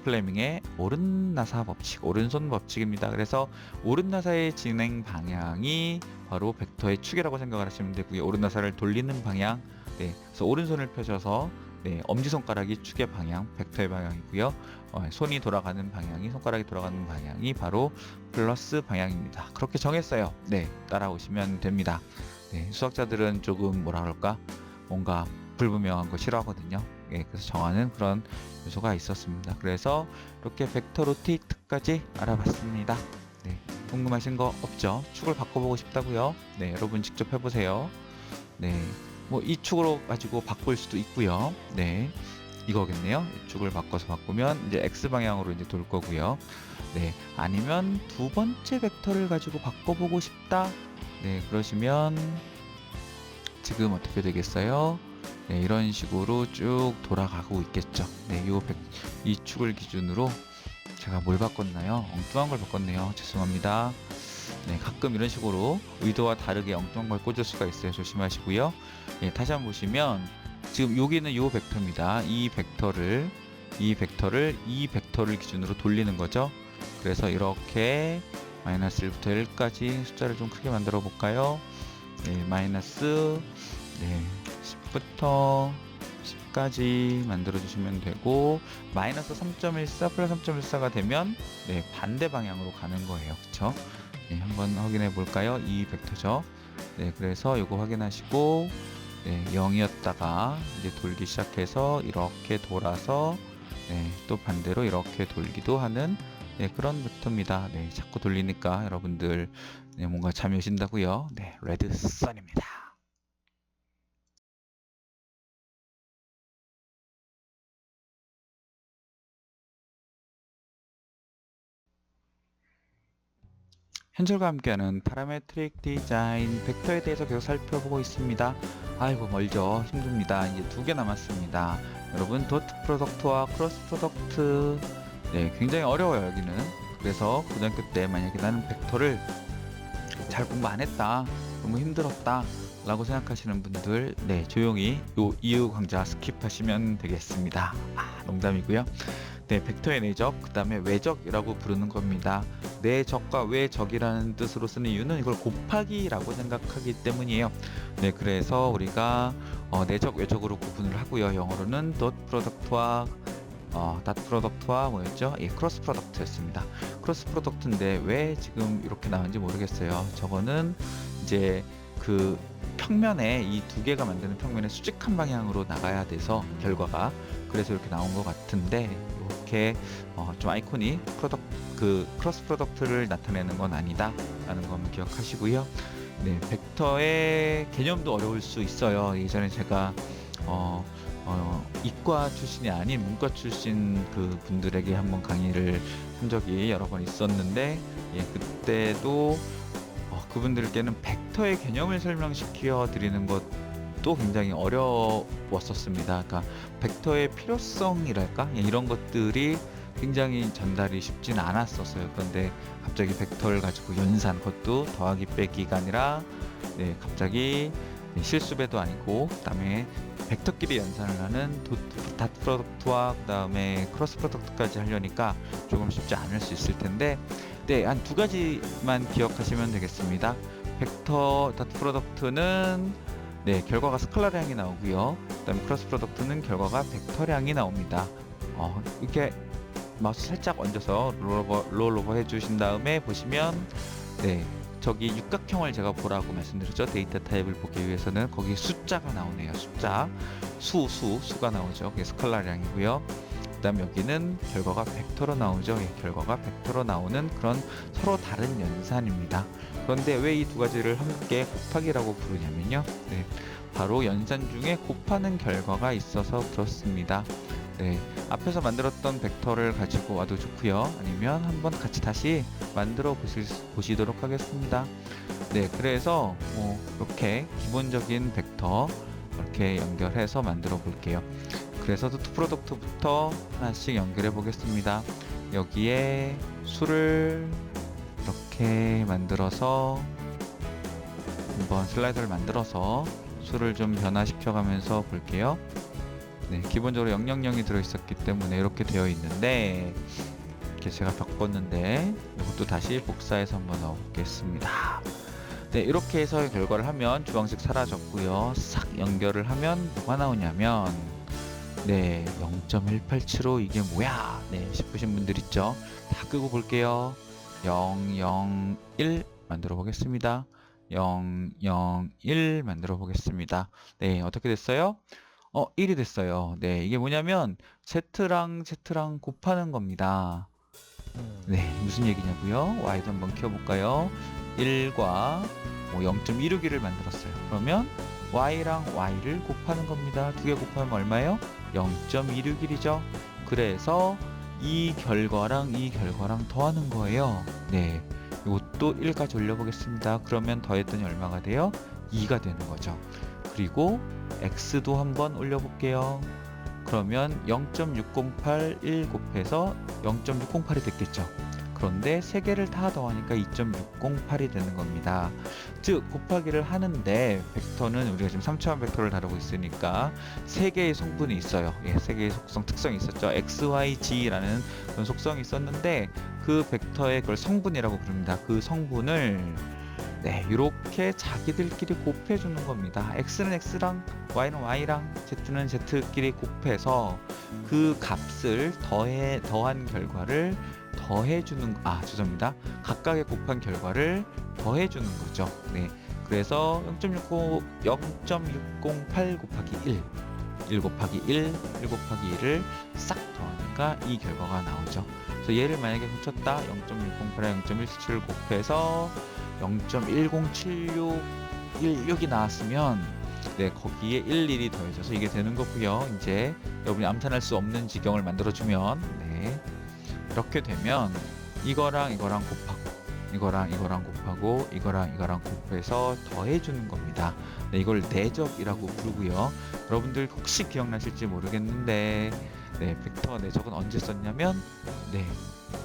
플레밍의 오른나사 법칙, 오른손 법칙입니다. 그래서 오른나사의 진행 방향이 바로 벡터의 축이라고 생각을 하시면 되고요. 오른나사를 돌리는 방향, 그래서 오른손을 펴셔서 엄지손가락이 축의 방향, 벡터의 방향이고요. 손이 돌아가는 방향이, 손가락이 돌아가는 방향이 바로 플러스 방향입니다. 그렇게 정했어요. 따라오시면 됩니다. 수학자들은 조금 뭐라 그럴까? 뭔가 불분명한 거 싫어하거든요. 그래서 정하는 그런 요소가 있었습니다. 그래서 이렇게 벡터 로테이트까지 알아봤습니다. 궁금하신 거 없죠? 축을 바꿔보고 싶다고요? 여러분 직접 해보세요. 뭐 이 축으로 가지고 바꿀 수도 있고요. 이거겠네요. 이쪽을 바꾸면 이제 x 방향으로 이제 돌 거고요. 네, 아니면 두 번째 벡터를 가지고 바꿔보고 싶다. 네, 그러시면 지금 어떻게 되겠어요? 네, 이런 식으로 쭉 돌아가고 있겠죠. 네, 이 축을 기준으로 제가 뭘 바꿨나요? 엉뚱한 걸 바꿨네요. 죄송합니다. 네, 가끔 이런 식으로 의도와 다르게 엉뚱한 걸 꽂을 수가 있어요. 조심하시고요. 네, 다시 한번 보시면 지금 여기는 요 벡터입니다. 이 벡터를 기준으로 돌리는 거죠. 그래서 이렇게 마이너스 1부터 1까지 숫자를 좀 크게 만들어 볼까요? 네, 마이너스 10부터 10까지 만들어 주시면 되고, 마이너스 3.14 플러스 3.14가 되면 반대 방향으로 가는 거예요. 그쵸? 네, 한번 확인해 볼까요? 이 벡터죠. 네, 그래서 이거 확인하시고 0이었다가 이제 돌기 시작해서 이렇게 돌아서 또 반대로 이렇게 돌기도 하는 그런 벡터입니다. 자꾸 돌리니까 여러분들 뭔가 잠이 오신다고요. 레드썬입니다. 현철과 함께하는 파라메트릭 디자인 벡터에 대해서 계속 살펴보고 있습니다. 아이고 멀죠. 힘듭니다. 이제 2개 남았습니다. 여러분 도트 프로덕트와 크로스 프로덕트 굉장히 어려워요. 여기는. 그래서 고등학교 때 만약에 나는 벡터를 잘 공부 안 했다, 너무 힘들었다 라고 생각하시는 분들 조용히 요 이유 강좌 스킵하시면 되겠습니다. 농담이고요. 벡터의 내적, 그 다음에 외적이라고 부르는 겁니다. 내적과 외적이라는 뜻으로 쓰는 이유는 이걸 곱하기라고 생각하기 때문이에요. 그래서 우리가 내적, 외적으로 구분을 하고요. 영어로는 dot 프로덕트와 뭐였죠? 크로스 프로덕트였습니다. 크로스 프로덕트인데 왜 지금 이렇게 나왔는지 모르겠어요. 저거는 이제 그 평면에 이 두 개가 만드는 평면에 수직한 방향으로 나가야 돼서 결과가 그래서 이렇게 나온 것 같은데, 이렇게 좀 아이콘이 크로스 프로덕트를 나타내는 건 아니다 라는 건 기억하시고요. 벡터의 개념도 어려울 수 있어요. 예전에 제가 이과 출신이 아닌 문과 출신 그 분들에게 한번 강의를 한 적이 여러 번 있었는데, 그때도 그분들께는 벡터의 개념을 설명시켜 드리는 것도 굉장히 어려웠었습니다. 그러니까 벡터의 필요성이랄까? 이런 것들이 굉장히 전달이 쉽지는 않았었어요. 그런데 갑자기 벡터를 가지고 연산, 그것도 더하기 빼기가 아니라 갑자기 실수배도 아니고, 그 다음에 벡터끼리 연산을 하는 닷 프로덕트와 그 다음에 크로스 프로덕트까지 하려니까 조금 쉽지 않을 수 있을 텐데, 한 두 가지만 기억하시면 되겠습니다. 벡터 닷 프로덕트는 결과가 스칼라량이 나오고요. 그 다음에 크로스 프로덕트는 결과가 벡터량이 나옵니다. 이렇게 마우스 살짝 얹어서 롤오버 해주신 다음에 보시면 저기 육각형을 제가 보라고 말씀드렸죠. 데이터 타입을 보기 위해서는 거기 숫자가 나오네요. 수가 나오죠. 그게 스칼라량이고요. 그 다음 여기는 결과가 벡터로 나오죠. 결과가 벡터로 나오는 그런 서로 다른 연산입니다. 그런데 왜 이 두 가지를 함께 곱하기라고 부르냐면요. 바로 연산 중에 곱하는 결과가 있어서 그렇습니다. 앞에서 만들었던 벡터를 가지고 와도 좋고요. 아니면 한번 같이 다시 만들어 보시도록 하겠습니다. 그래서 이렇게 기본적인 벡터 이렇게 연결해서 만들어 볼게요. 그래서 도트 프로덕트부터 하나씩 연결해 보겠습니다. 여기에 수를 이렇게 만들어서 한번 슬라이드를 만들어서 수를 좀 변화시켜 가면서 볼게요. 기본적으로 000이 들어있었기 때문에 이렇게 되어 있는데, 이렇게 제가 바꿨는데 이것도 다시 복사해서 한번 넣어보겠습니다. 이렇게 해서 결과를 하면 주황색 사라졌고요. 싹 연결을 하면 뭐가 나오냐면 0.187로 이게 뭐야 싶으신 분들 있죠. 다 끄고 볼게요. 001 만들어 보겠습니다. 001 만들어 보겠습니다. 어떻게 됐어요? 1이 됐어요. 이게 뭐냐면 Z랑 곱하는 겁니다. 무슨 얘기냐고요? Y도 한번 키워볼까요? 1과 0.161을 만들었어요. 그러면 Y랑 Y를 곱하는 겁니다. 두 개 곱하면 얼마예요? 0.261이죠. 그래서 이 결과랑 이 결과랑 더하는 거예요. 네, 이것도 1까지 올려보겠습니다. 그러면 더했더니 얼마가 돼요? 2가 되는 거죠. 그리고 x도 한번 올려볼게요. 그러면 0.608 1 곱해서 0.608이 됐겠죠. 그런데 3개를 다 더하니까 2.608이 되는 겁니다. 즉 곱하기를 하는데 벡터는 우리가 지금 3차원 벡터를 다루고 있으니까 3개의 성분이 있어요. 예, 3개의 특성이 있었죠. x, y, g라는 그런 속성이 있었는데 그 벡터의 그걸 성분이라고 부릅니다. 그 성분을 네, 이렇게 자기들끼리 곱해주는 겁니다. x는 x랑 y는 y랑 z는 z끼리 곱해서 그 값을 더한 결과를 더해주는, 죄송합니다. 각각의 곱한 결과를 더해주는 거죠. 네, 그래서 0.608 곱하기 1 곱하기 1 곱하기 1을 싹 더하니까 이 결과가 나오죠. 그래서 얘를 만약에 훔쳤다 0.608에 0.177을 곱해서 0.107616이 나왔으면 네, 거기에 11이 더해져서 이게 되는 거고요. 이제 여러분이 암산할 수 없는 지경을 만들어주면 네, 이렇게 되면 이거랑 이거랑 곱하고 이거랑 이거랑 곱하고 이거랑 곱해서 더해주는 겁니다. 네, 이걸 내적이라고 부르고요. 여러분들 혹시 기억나실지 모르겠는데 네, 벡터 내적은 언제 썼냐면 네,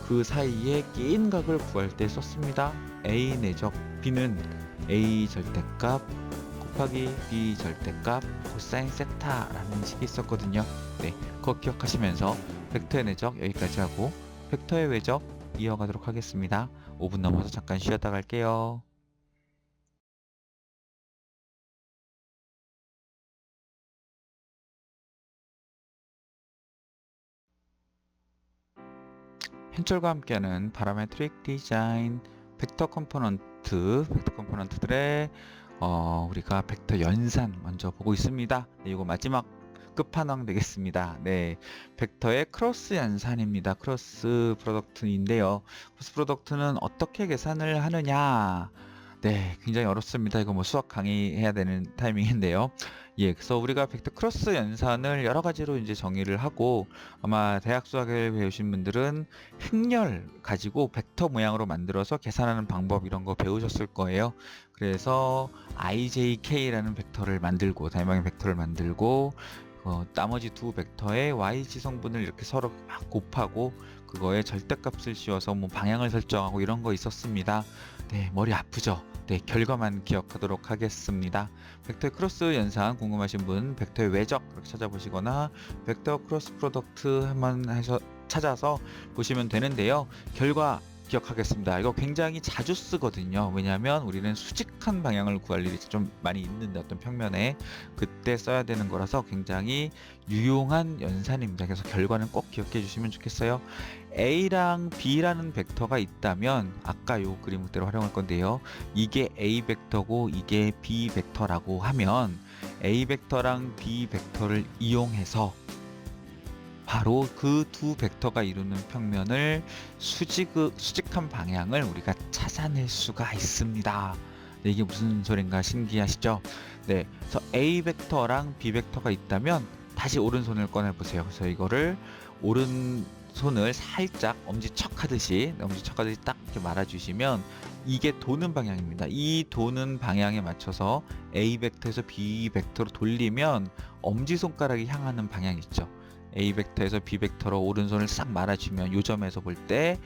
그 사이에 끼인 각을 구할 때 썼습니다. A 내적 B는 A 절대값 곱하기 B 절대값 코사인 세타라는 식이 있었거든요. 네, 그거 기억하시면서 벡터의 내적 여기까지 하고 벡터의 외적 이어가도록 하겠습니다. 5분 넘어서 잠깐 쉬었다 갈게요. 현철과 함께하는 파라메트릭 디자인 벡터 컴포넌트들의 우리가 벡터 연산 먼저 보고 있습니다. 네, 이거 마지막 끝판왕 되겠습니다. 네, 벡터의 크로스 연산입니다. 크로스 프로덕트인데요. 크로스 프로덕트는 어떻게 계산을 하느냐? 네, 굉장히 어렵습니다. 이거 뭐 수학 강의해야 되는 타이밍인데요. 예, 그래서 우리가 벡터 크로스 연산을 여러 가지로 이제 정의를 하고 아마 대학 수학을 배우신 분들은 획렬 가지고 벡터 모양으로 만들어서 계산하는 방법 이런 거 배우셨을 거예요. 그래서 IJK라는 벡터를 만들고 다이방의 벡터를 만들고 나머지 두 벡터의 y지 성분을 이렇게 서로 막 곱하고 그거에 절대값을 씌워서 뭐 방향을 설정하고 이런 거 있었습니다. 네, 머리 아프죠? 네, 결과만 기억하도록 하겠습니다. 벡터의 크로스 연산 궁금하신 분 벡터의 외적 이렇게 찾아보시거나 벡터 크로스 프로덕트 한번 해서 찾아서 보시면 되는데요. 결과 기억하겠습니다. 이거 굉장히 자주 쓰거든요. 왜냐하면 우리는 수직한 방향을 구할 일이 좀 많이 있는데 어떤 평면에 그때 써야 되는 거라서 굉장히 유용한 연산입니다. 그래서 결과는 꼭 기억해 주시면 좋겠어요. A랑 B라는 벡터가 있다면 아까 요 그림 그대로 활용할 건데요. 이게 A 벡터고 이게 B 벡터라고 하면 A 벡터랑 B 벡터를 이용해서 바로 그 두 벡터가 이루는 평면을 수직한 방향을 우리가 찾아낼 수가 있습니다. 네, 이게 무슨 소린가 신기하시죠? 네, 그래서 A 벡터랑 B 벡터가 있다면 다시 오른손을 꺼내보세요. 그래서 이거를 오른손을 살짝 엄지척 하듯이 딱 이렇게 말아주시면 이게 도는 방향입니다. 이 도는 방향에 맞춰서 A 벡터에서 B 벡터로 돌리면 엄지손가락이 향하는 방향 있죠. A 벡터에서 B 벡터로 오른손을 싹 말아주면 이 점에서 볼 때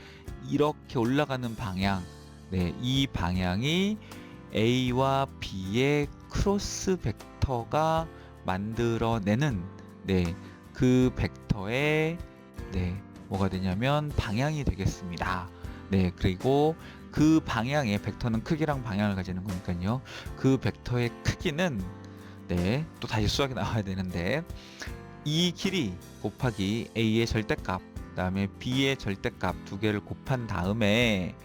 이렇게 올라가는 방향, 네, 이 방향이 A와 B의 크로스 벡터가 만들어내는 네, 그 벡터의 네, 뭐가 되냐면 방향이 되겠습니다. 네, 그리고 그 방향의 벡터는 크기랑 방향을 가지는 거니까요. 그 벡터의 크기는 네, 또 다시 수학이 나와야 되는데 이 길이 곱하기 A의 절대값 그 다음에 B의 절대값 두 개를 곱한 다음에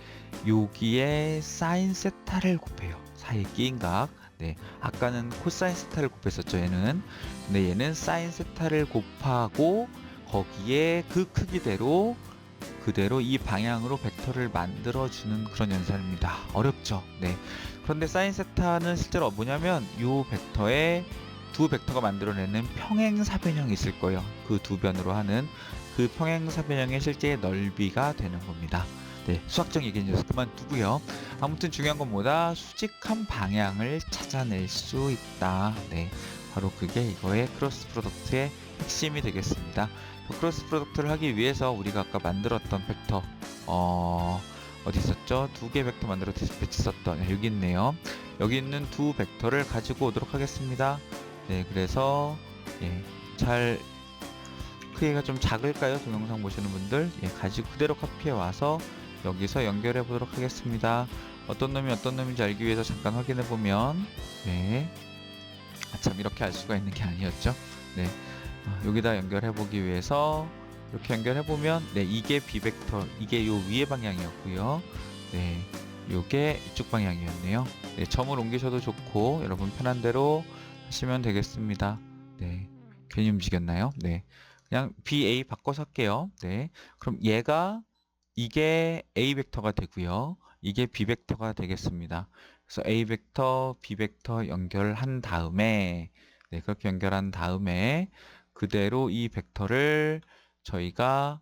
여기에 사인 세타를 곱해요. 사이에 끼인 각. 네, 아까는 코사인 세타를 곱했었죠. 얘는. 근데 얘는 사인 세타를 곱하고 거기에 그 크기대로 그대로 이 방향으로 벡터를 만들어주는 그런 연산입니다. 어렵죠. 네. 그런데 사인 세타는 실제로 뭐냐면 이 벡터의 두 벡터가 만들어내는 평행사변형이 있을 거예요. 그 두 변으로 하는 그 평행사변형의 실제 넓이가 되는 겁니다. 네, 수학적 얘기는 그만두고요. 아무튼 중요한 건 뭐다? 수직한 방향을 찾아낼 수 있다. 네, 바로 그게 이거의 크로스 프로덕트의 핵심이 되겠습니다. 크로스 프로덕트를 하기 위해서 우리가 아까 만들었던 벡터 어디 있었죠? 두 개 벡터 만들어 디스패치 여기 있네요. 여기 있는 두 벡터를 가지고 오도록 하겠습니다. 네, 그래서 잘 크기가 좀 작을까요? 동영상 보시는 분들 가지고 그대로 카피해 와서 여기서 연결해 보도록 하겠습니다. 어떤 놈이 어떤 놈인지 알기 위해서 잠깐 확인해 보면 참 이렇게 알 수가 있는 게 아니었죠. 네, 여기다 연결해 보기 위해서 이렇게 연결해 보면 이게 B벡터, 이게 요 위의 방향이었고요. 네, 요게 이쪽 방향이었네요. 네, 점을 옮기셔도 좋고 여러분 편한 대로 하시면 되겠습니다. 네, 괜히 움직였나요? 네, 그냥 BA 바꿔서 할게요. 네, 그럼 이게 A 벡터가 되고요. 이게 B 벡터가 되겠습니다. 그래서 A 벡터, B 벡터 연결한 다음에 그렇게 연결한 다음에 그대로 이 벡터를 저희가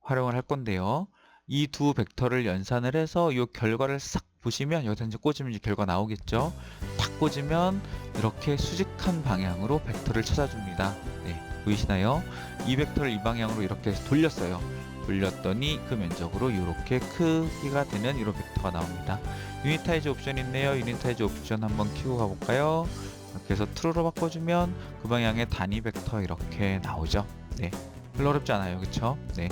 활용을 할 건데요. 이 두 벡터를 연산을 해서 이 결과를 싹 보시면 여기다 이제 꽂으면 이제 결과 나오겠죠. 탁 꽂으면 이렇게 수직한 방향으로 벡터를 찾아줍니다. 네, 보이시나요? 이 벡터를 이 방향으로 이렇게 돌렸어요. 돌렸더니 그 면적으로 이렇게 크기가 되는 이런 벡터가 나옵니다. 유니타이즈 옵션 있네요. 유니타이즈 옵션 한번 키고 가볼까요? 이렇게 해서 true로 바꿔주면 그 방향의 단위 벡터 이렇게 나오죠. 네, 별로 어렵지 않아요, 그쵸? 네,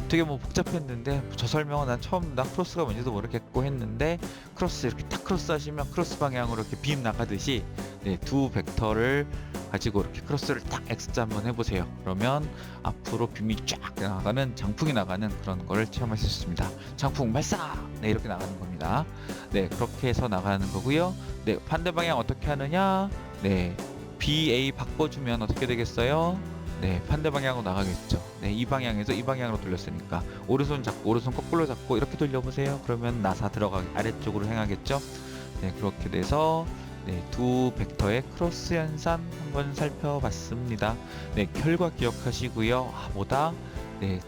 되게 뭐 복잡했는데 저 설명은 난 크로스가 뭔지도 모르겠고 했는데 크로스 이렇게 딱 크로스 하시면 크로스 방향으로 이렇게 빔 나가듯이 두 벡터를 가지고 이렇게 크로스를 딱 X자 한번 해보세요. 그러면 앞으로 빔이 쫙 나가는 장풍이 나가는 그런 거를 체험하실 수 있습니다. 장풍 발사! 네, 이렇게 나가는 겁니다. 네, 그렇게 해서 나가는 거고요. 네, 반대 방향 어떻게 하느냐? 네, BA 바꿔주면 어떻게 되겠어요? 네, 반대 방향으로 나가겠죠. 네, 이 방향에서 이 방향으로 돌렸으니까 오른손 잡고 오른손 거꾸로 잡고 이렇게 돌려보세요. 그러면 나사 들어가기 아래쪽으로 행하겠죠. 네, 그렇게 돼서 두 벡터의 크로스 연산 한번 살펴봤습니다. 네, 결과 기억하시고요.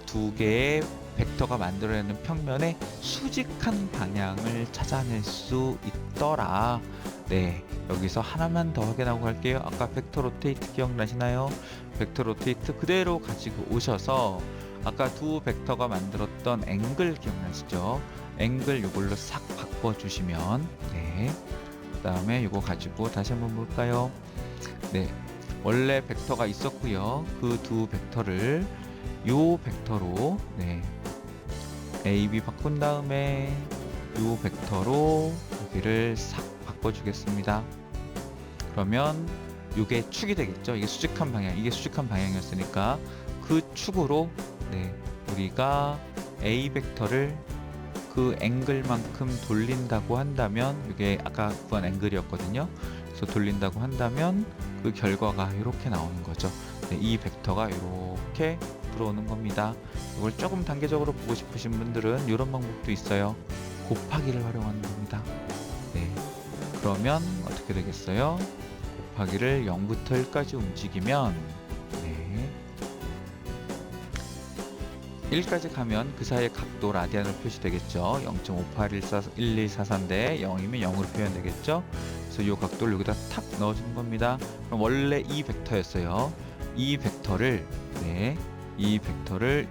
두 개의 벡터가 만들어내는 평면의 수직한 방향을 찾아낼 수 있더라. 네, 여기서 하나만 더 확인하고 갈게요. 아까 벡터 로테이트 기억나시나요? 벡터 로테이트 그대로 가지고 오셔서 아까 두 벡터가 만들었던 앵글 기억나시죠? 앵글 이걸로 싹 바꿔주시면 그 다음에 이거 가지고 다시 한번 볼까요? 네, 원래 벡터가 있었고요. 그 두 벡터를 요 벡터로 A, B 바꾼 다음에 요 벡터로 여기를 싹 바꿔주겠습니다. 그러면 이게 축이 되겠죠. 이게 수직한 방향, 이게 수직한 방향이었으니까 그 축으로 우리가 A 벡터를 그 앵글만큼 돌린다고 한다면 이게 아까 구한 앵글이었거든요. 그래서 돌린다고 한다면 그 결과가 이렇게 나오는 거죠. 이 벡터가 이렇게 들어오는 겁니다. 이걸 조금 단계적으로 보고 싶으신 분들은 이런 방법도 있어요. 곱하기를 활용하는 겁니다. 그러면 어떻게 되겠어요? 곱하기를 0부터 1까지 움직이면 1까지 가면 그 사이의 각도 라디안으로 표시되겠죠. 0.5811244인데 0이면 0으로 표현되겠죠. 그래서 이 각도를 여기다 탁 넣어주는 겁니다. 그럼 원래 이 벡터였어요. 이 벡터를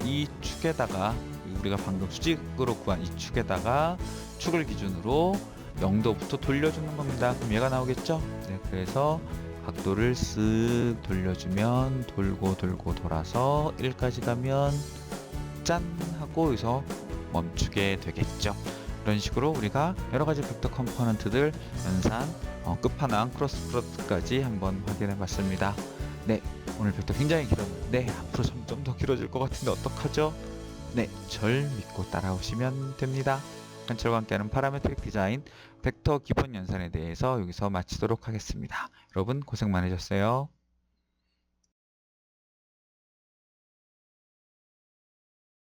이 축에다가 우리가 방금 수직으로 구한 이 축에다가 축을 기준으로 0도부터 돌려주는 겁니다. 그럼 얘가 나오겠죠? 그래서 각도를 쓱 돌려주면 돌고 돌아서 1까지 가면 짠! 하고 여기서 멈추게 되겠죠. 이런 식으로 우리가 여러가지 벡터 컴포넌트들 연산, 끝판왕 크로스 프로덕트까지 한번 확인해 봤습니다. 네, 오늘 벡터 굉장히 길었는데 앞으로 점점 더 길어질 것 같은데 어떡하죠? 네, 절 믿고 따라오시면 됩니다. 현철과 함께하는 파라메트릭 디자인 벡터 기본 연산에 대해서 여기서 마치도록 하겠습니다. 여러분 고생 많으셨어요.